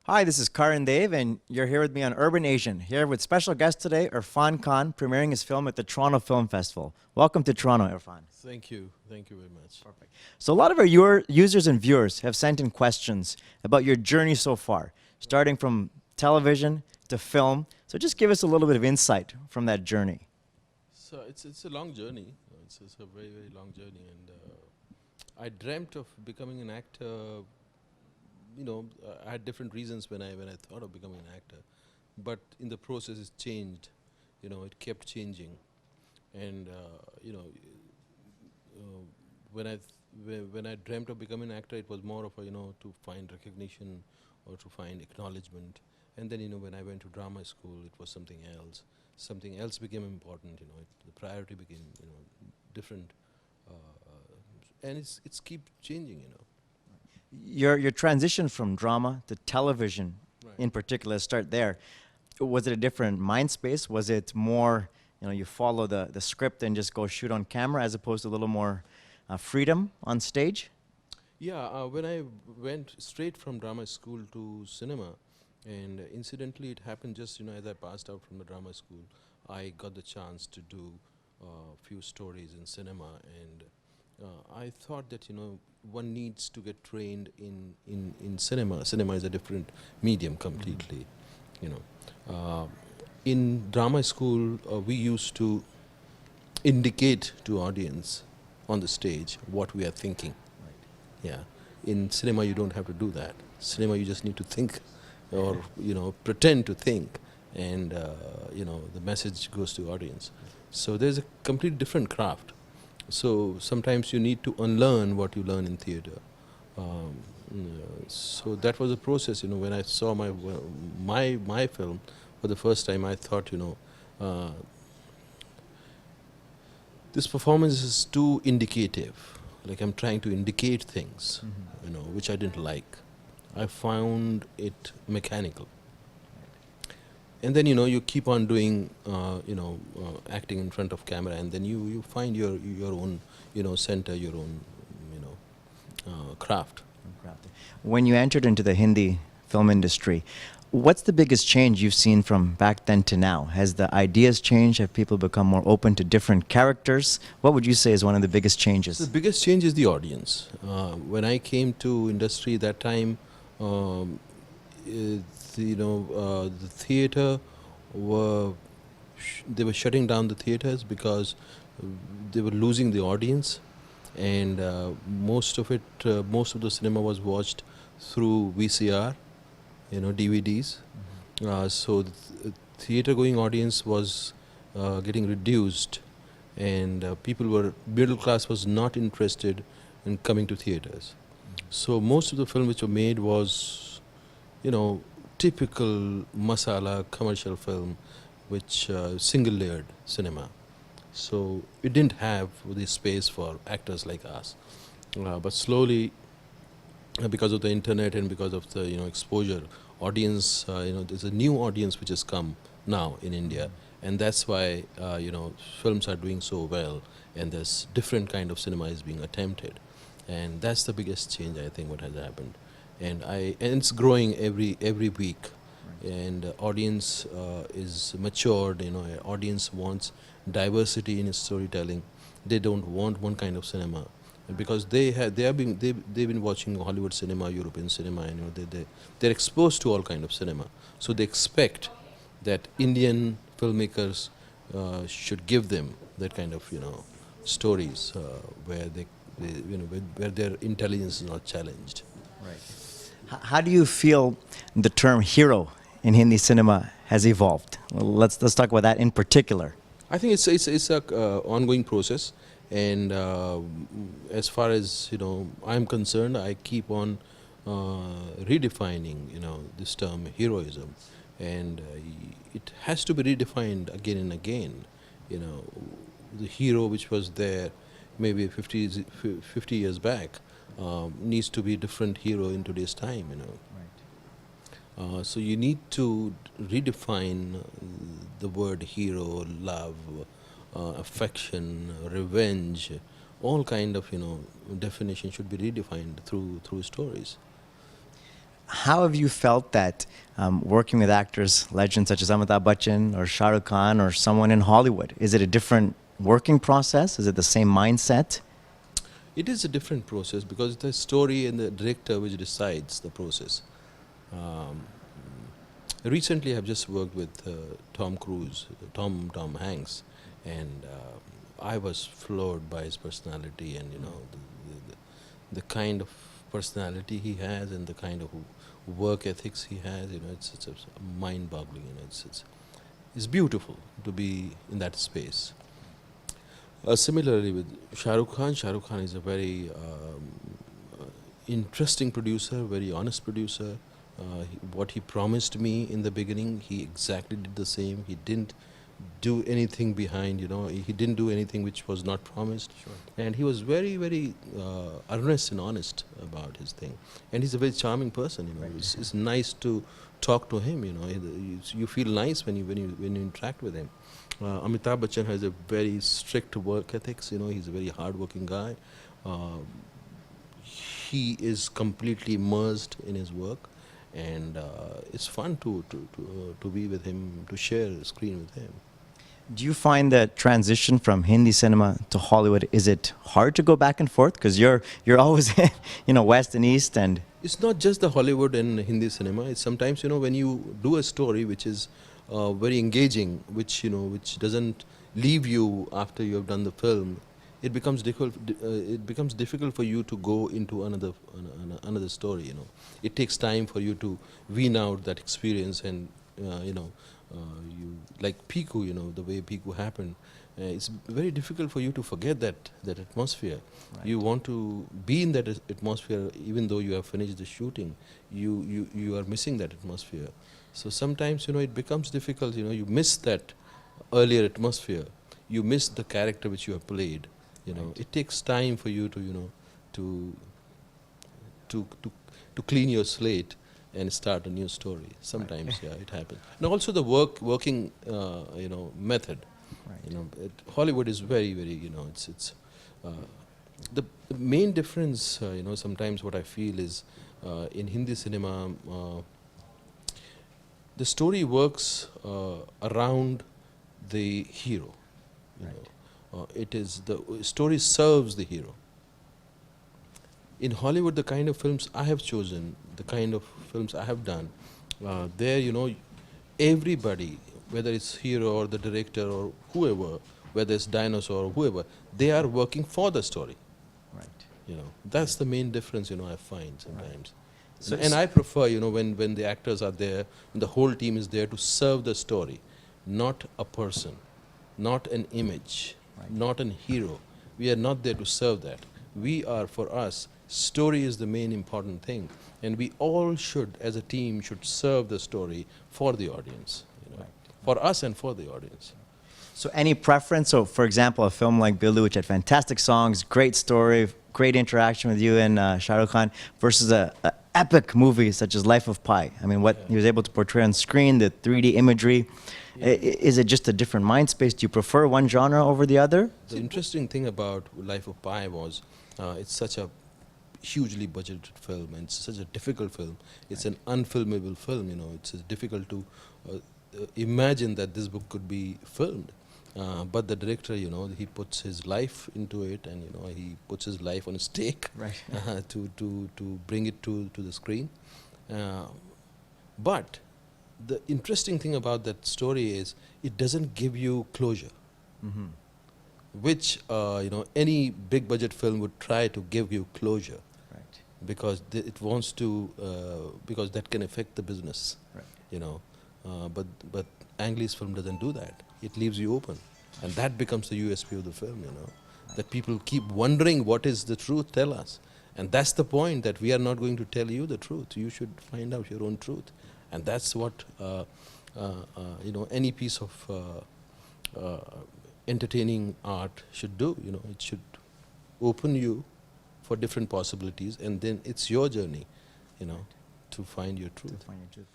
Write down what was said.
Hi, this is Karn Dev, and you're here with me on Urban Asian, here with special guest today, Irrfan Khan, premiering his film at the Toronto Film Festival. Welcome to Toronto, Irrfan. Thank you. Thank you very much. Perfect. So a lot of our your users and viewers have sent in questions about your journey so far, starting from television to film. So just give us a little bit of insight from that journey. So it's a long journey. It's a very very long journey, and I dreamt of becoming an actor. I had different reasons when I thought of becoming an actor, but in the process it changed. It kept changing, and uh, when when I dreamt of becoming an actor, it was more of a to find recognition or to find acknowledgement. And then when I went to drama school, it was something else. Something else became important. The priority became different, and it's keep changing. Your transition from drama to television, Right. in particular, start there. Was it a different mind space? Was it more, you follow the script and just go shoot on camera as opposed to a little more freedom on stage? Yeah, when I went straight from drama school to cinema, and incidentally, it happened just as I passed out from the drama school, I got the chance to do a few stories in cinema, and I thought that one needs to get trained in cinema. Cinema is a different medium completely, you know. In drama school, we used to indicate to audience on the stage what we are thinking. Yeah. In cinema, you don't have to do that. Cinema, you just need to think, or pretend to think, and the message goes to audience. So there's a completely different craft. So sometimes you need to unlearn what you learn in theater. Um, so that was a process. When I saw my film for the first time, I thought, this performance is too indicative. Like I'm trying to indicate things, which I didn't like. I found it mechanical. And then you keep on doing acting in front of camera, and then you find your own center, your own craft. When you entered into the Hindi film industry, what's the biggest change you've seen from back then to now? Has the ideas changed? Have people become more open to different characters? What would you say is one of the biggest changes? The biggest change is the audience. When I came to industry that time, um, the theater they were shutting down the theaters because they were losing the audience, and most of the cinema was watched through VCR, DVDs. So the theater going audience was getting reduced, and middle class was not interested in coming to theaters. So most of the film which were made was typical masala commercial film, which single layered cinema. So it didn't have the space for actors like us. But slowly, because of the internet and because of the exposure, audience, there's a new audience which has come now in India, and that's why films are doing so well, and there's different kind of cinema is being attempted, and that's the biggest change I think what has happened, and it's growing every week, and audience is matured. Audience wants diversity in storytelling. They don't want one kind of cinema, because they've been watching Hollywood cinema, European cinema, and they're exposed to all kind of cinema. So they expect that Indian filmmakers should give them that kind of stories where where their intelligence is not challenged. How do you feel the term hero in Hindi cinema has evolved? Well, let's talk about that in particular. I think it's a ongoing process, and as far as I'm concerned, I keep on redefining this term heroism, and it has to be redefined again and again. You know, the hero which was there maybe 50 years back needs to be a different hero in today's time. So you need to redefine the word hero, love, affection, revenge, all kind of definition should be redefined through stories. how have you felt that working with actors, legends such as Amitabh Bachchan or Shah Rukh Khan or someone in Hollywood? Is it a different working process? Is it the same mindset? It is a different process because it's the story and the director which decides the process. Um, Recently, I've just worked with Tom Cruise, Tom Hanks, and I was floored by his personality and the kind of personality he has and the kind of work ethics he has. It's mind-boggling. It's beautiful to be in that space. Similarly with Shah Rukh Khan is a very interesting producer, very honest producer. What he promised me in the beginning, he exactly did the same. He didn't do anything behind, he didn't do anything which was not promised. Sure. And he was very, very earnest and honest about his thing. And he's a very charming person, Right. It's nice to talk to him, you feel nice when you interact with him. Amitabh Bachchan has a very strict work ethics, he's a very hard-working guy. He is completely immersed in his work, and it's fun to be with him, to share a screen with him. Do you find that transition from Hindi cinema to Hollywood, is it hard to go back and forth? Because you're always, West and East, and It's not just the Hollywood and Hindi cinema. It's sometimes, when you do a story which is very engaging, which doesn't leave you after you have done the film, it becomes difficult. It becomes difficult for you to go into another story. It takes time for you to wean out that experience, and you like Piku. The way Piku happened. It's very difficult for you to forget that atmosphere. Right. You want to be in that atmosphere, even though you have finished the shooting. You are missing that atmosphere. So sometimes it becomes difficult. You miss that earlier atmosphere. You miss the character which you have played. Right. It takes time for you to clean your slate and start a new story. Sometimes, yeah, it happens. And also the working method. Right. Hollywood is very, very, it's the main difference. Sometimes what I feel is in Hindi cinema, the story works around the hero. It is the story serves the hero. In Hollywood, the kind of films I have chosen, the kind of films I have done, there, everybody, whether it's hero or the director or whoever, whether it's dinosaur or whoever, they are working for the story. Right. That's the main difference, I find sometimes. So And I prefer, when the actors are there, when the whole team is there to serve the story, not a person, not an image, Right. not an hero. We are not there to serve that. We are, for us, story is the main important thing. And we all should, as a team, should serve the story for the audience. Right. For us and for the audience. So any preference? So for example, a film like Billu, which had fantastic songs, great story, great interaction with you and Shah Rukh Khan, versus a epic movie such as Life of Pi. I mean, what he was able to portray on screen, the 3D imagery. Is it just a different mind space? Do you prefer one genre over the other? The interesting thing about Life of Pi was it's such a hugely budgeted film, and it's such a difficult film. It's an unfilmable film, It's difficult to imagine that this book could be filmed. But the director, he puts his life into it, and he puts his life on a stake, Right. to bring it to the screen. But the interesting thing about that story is it doesn't give you closure, Mm-hmm. which any big budget film would try to give you closure, Right. because it wants to because that can affect the business. Right. But Ang Lee's film doesn't do that. It leaves you open, and that becomes the USP of the film. That people keep wondering what is the truth. Tell us, and that's the point. That we are not going to tell you the truth. You should find out your own truth, and that's what any piece of entertaining art should do. It should open you for different possibilities, and then it's your journey, to find your truth. To find your truth.